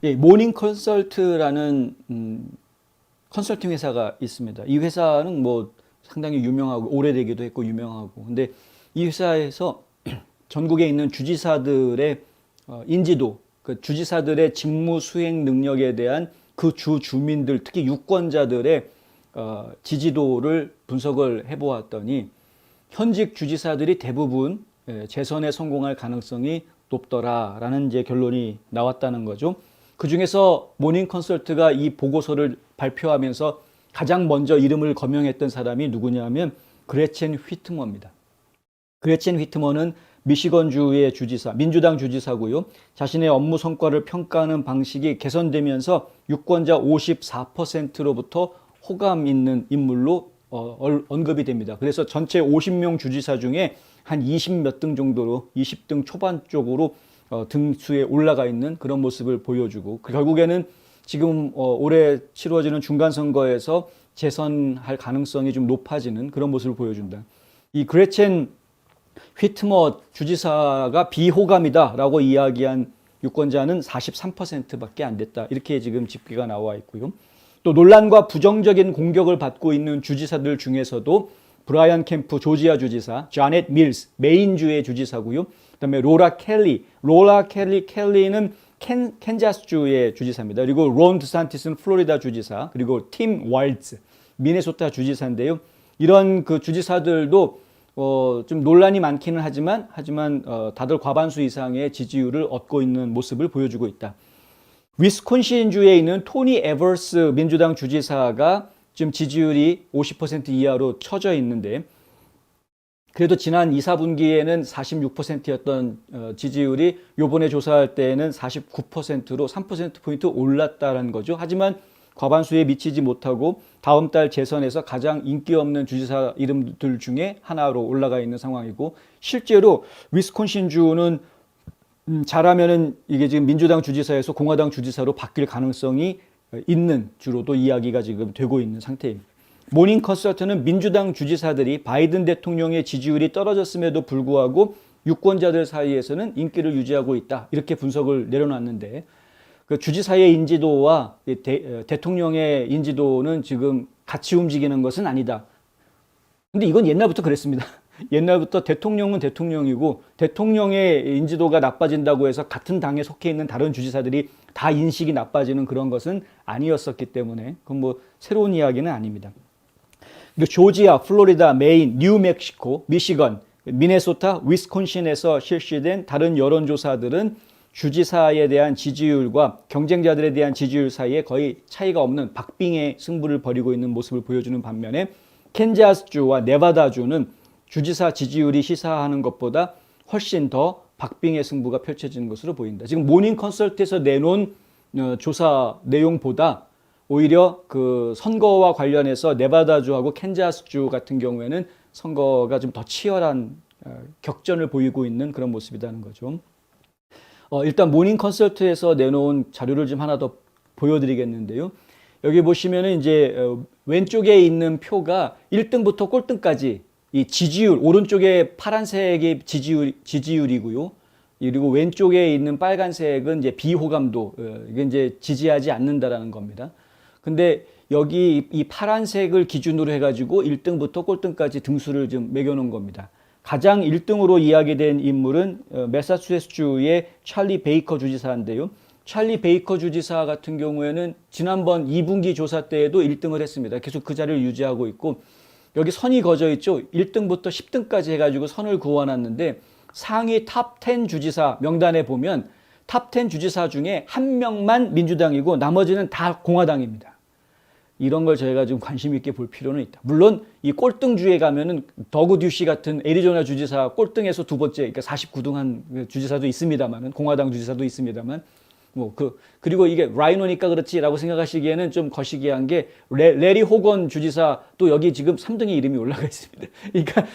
예, 모닝 컨설트라는 컨설팅 회사가 있습니다. 이 회사는 뭐 상당히 유명하고 오래되기도 했고 유명하고. 근데 이 회사에서 전국에 있는 주지사들의 인지도, 그 주지사들의 직무 수행 능력에 대한 그 주 주민들, 특히 유권자들의 지지도를 분석을 해보았더니 현직 주지사들이 대부분 재선에 성공할 가능성이 높더라라는 이제 결론이 나왔다는 거죠. 그 중에서 모닝 컨설트가 이 보고서를 발표하면서 가장 먼저 이름을 거명했던 사람이 누구냐면 그레첸 휘트머입니다. 그레첸 휘트머는 미시건주의 주지사, 민주당 주지사고요. 자신의 업무 성과를 평가하는 방식이 개선되면서 유권자 54%로부터 호감 있는 인물로 언급이 됩니다. 그래서 전체 50명 주지사 중에 한 20 몇 등 정도로 20등 초반 쪽으로 등수에 올라가 있는 그런 모습을 보여주고 결국에는 지금 올해 치루어지는 중간선거에서 재선할 가능성이 좀 높아지는 그런 모습을 보여준다. 이 그레첸 휘트머 주지사가 비호감이다라고 이야기한 유권자는 43%밖에 안 됐다. 이렇게 지금 집계가 나와 있고요. 또 논란과 부정적인 공격을 받고 있는 주지사들 중에서도 브라이언 캠프 조지아 주지사, 자넷 밀스 메인주의 주지사고요. 그다음에 로라 켈리는 캔자스주의 주지사입니다. 그리고 론 드산티스는 플로리다 주지사, 그리고 팀 와일즈 미네소타 주지사인데요. 이런 그 주지사들도 좀 논란이 많기는 하지만 다들 과반수 이상의 지지율을 얻고 있는 모습을 보여주고 있다. 위스콘신주에 있는 토니 에버스 민주당 주지사가 지금 지지율이 50% 이하로 처져 있는데 그래도 지난 2, 4분기에는 46%였던 지지율이 요번에 조사할 때는 49%로 3%포인트 올랐다는 거죠. 하지만 과반수에 미치지 못하고 다음 달 재선에서 가장 인기 없는 주지사 이름들 중에 하나로 올라가 있는 상황이고 실제로 위스콘신주는 잘하면은 이게 지금 민주당 주지사에서 공화당 주지사로 바뀔 가능성이 있는 주로도 이야기가 지금 되고 있는 상태입니다. 모닝 컨설트는 민주당 주지사들이 바이든 대통령의 지지율이 떨어졌음에도 불구하고 유권자들 사이에서는 인기를 유지하고 있다. 이렇게 분석을 내려놨는데 그 주지사의 인지도와 대통령의 인지도는 지금 같이 움직이는 것은 아니다. 근데 이건 옛날부터 그랬습니다. 옛날부터 대통령은 대통령이고 대통령의 인지도가 나빠진다고 해서 같은 당에 속해 있는 다른 주지사들이 다 인식이 나빠지는 그런 것은 아니었었기 때문에 그건 뭐 새로운 이야기는 아닙니다. 그리고 조지아, 플로리다, 메인, 뉴멕시코, 미시건, 미네소타, 위스콘신에서 실시된 다른 여론조사들은 주지사에 대한 지지율과 경쟁자들에 대한 지지율 사이에 거의 차이가 없는 박빙의 승부를 벌이고 있는 모습을 보여주는 반면에 캔자스주와 네바다주는 주지사 지지율이 시사하는 것보다 훨씬 더 박빙의 승부가 펼쳐지는 것으로 보인다. 지금 모닝 컨설트에서 내놓은 조사 내용보다 오히려 그 선거와 관련해서 네바다주하고 캔자스주 같은 경우에는 선거가 좀 더 치열한 격전을 보이고 있는 그런 모습이라는 거죠. 일단 모닝 컨설트에서 내놓은 자료를 좀 하나 더 보여드리겠는데요. 여기 보시면은 이제 왼쪽에 있는 표가 1등부터 꼴등까지 이 지지율, 오른쪽에 파란색이 지지율이고요. 그리고 왼쪽에 있는 빨간색은 이제 비호감도, 이게 이제 지지하지 않는다라는 겁니다. 근데 여기 이 파란색을 기준으로 해가지고 1등부터 꼴등까지 등수를 좀 매겨놓은 겁니다. 가장 1등으로 이야기된 인물은 매사추세츠주의 찰리 베이커 주지사인데요. 찰리 베이커 주지사 같은 경우에는 지난번 2분기 조사 때에도 1등을 했습니다. 계속 그 자리를 유지하고 있고 여기 선이 그어져 있죠. 1등부터 10등까지 해가지고 선을 그어놨는데 상위 탑 10 주지사 명단에 보면 탑 10 주지사 중에 한 명만 민주당이고 나머지는 다 공화당입니다. 이런 걸 저희가 좀 관심 있게 볼 필요는 있다. 물론 이 꼴등주에 가면은 더그 듀시 같은 애리조나 주지사 꼴등에서 두 번째, 그러니까 49등 한 주지사도 있습니다만은 공화당 주지사도 있습니다만 그리고 이게 라이노니까 그렇지라고 생각하시기에는 좀 거시기한 게 레리 호건 주지사 또 여기 지금 3등의 이름이 올라가 있습니다. 그러니까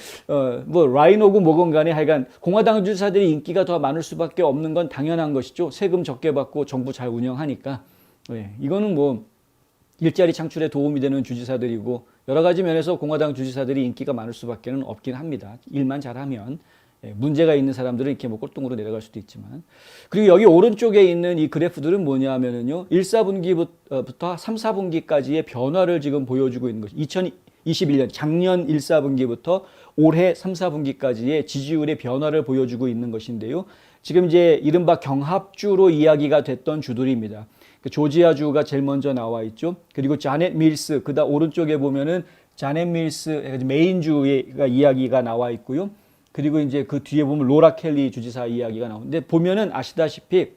뭐 라이노고 뭐건 간에 하여간 공화당 주지사들이 인기가 더 많을 수밖에 없는 건 당연한 것이죠. 세금 적게 받고 정부 잘 운영하니까. 네, 이거는 뭐 일자리 창출에 도움이 되는 주지사들이고 여러 가지 면에서 공화당 주지사들이 인기가 많을 수밖에 없긴 합니다. 일만 잘하면. 문제가 있는 사람들은 이렇게 뭐 꼴등으로 내려갈 수도 있지만. 그리고 여기 오른쪽에 있는 이 그래프들은 뭐냐 하면은요. 1, 4분기부터 3, 4분기까지의 변화를 지금 보여주고 있는 것이 2021년 작년 1, 4분기부터 올해 3, 4분기까지의 지지율의 변화를 보여주고 있는 것인데요. 지금 이제 이른바 경합주로 이야기가 됐던 주들입니다. 조지아주가 제일 먼저 나와 있죠. 그리고 자넷 밀스, 그다음 오른쪽에 보면은 자넷 밀스 메인주가 이야기가 나와 있고요. 그리고 이제 그 뒤에 보면 로라 켈리 주지사 이야기가 나오는데 보면은 아시다시피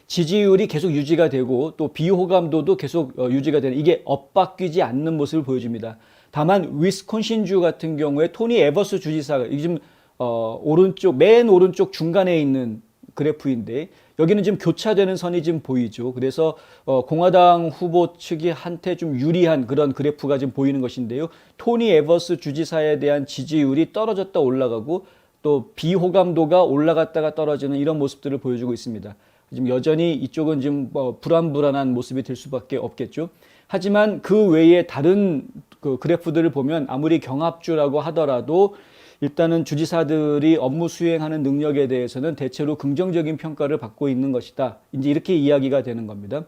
지지율이 계속 유지가 되고 또 비호감도도 계속 유지가 되는 이게 엇바뀌지 않는 모습을 보여줍니다. 다만 위스콘신주 같은 경우에 토니 에버스 주지사가 지금 오른쪽 맨 오른쪽 중간에 있는 그래프인데 여기는 지금 교차되는 선이 지금 보이죠. 그래서 공화당 후보 측이 한테 좀 유리한 그런 그래프가 지금 보이는 것인데요. 토니 에버스 주지사에 대한 지지율이 떨어졌다 올라가고 또 비호감도가 올라갔다가 떨어지는 이런 모습들을 보여주고 있습니다. 지금 여전히 이쪽은 지금 불안불안한 모습이 될 수밖에 없겠죠. 하지만 그 외에 다른 그 그래프들을 보면 아무리 경합주라고 하더라도 일단은 주지사들이 업무 수행하는 능력에 대해서는 대체로 긍정적인 평가를 받고 있는 것이다. 이제 이렇게 이야기가 되는 겁니다.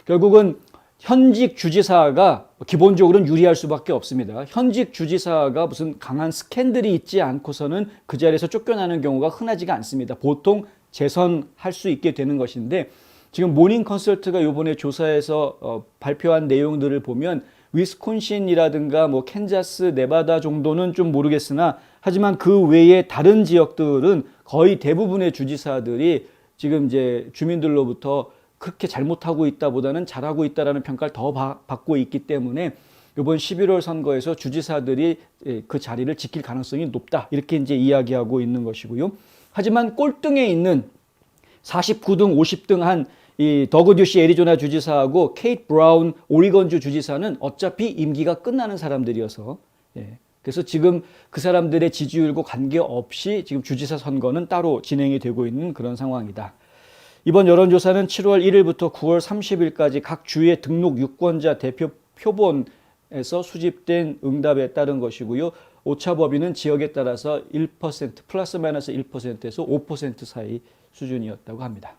결국은 현직 주지사가 기본적으로는 유리할 수밖에 없습니다. 현직 주지사가 무슨 강한 스캔들이 있지 않고서는 그 자리에서 쫓겨나는 경우가 흔하지가 않습니다. 보통 재선할 수 있게 되는 것인데 지금 모닝 컨설트가 이번에 조사에서 발표한 내용들을 보면 위스콘신이라든가 뭐 캔자스, 네바다 정도는 좀 모르겠으나 하지만 그 외에 다른 지역들은 거의 대부분의 주지사들이 지금 이제 주민들로부터 그렇게 잘못하고 있다보다는 잘하고 있다라는 평가를 더 받고 있기 때문에 이번 11월 선거에서 주지사들이 그 자리를 지킬 가능성이 높다. 이렇게 이제 이야기하고 있는 것이고요. 하지만 꼴등에 있는 49등, 50등 한 이 더그 듀시 애리조나 주지사하고 케이트 브라운 오리건주 주지사는 어차피 임기가 끝나는 사람들이어서 그래서 지금 그 사람들의 지지율과 관계없이 지금 주지사 선거는 따로 진행이 되고 있는 그런 상황이다. 이번 여론조사는 7월 1일부터 9월 30일까지 각 주의 등록 유권자 대표 표본에서 수집된 응답에 따른 것이고요. 오차범위는 지역에 따라서 1% 플러스 마이너스 1%에서 5% 사이 수준이었다고 합니다.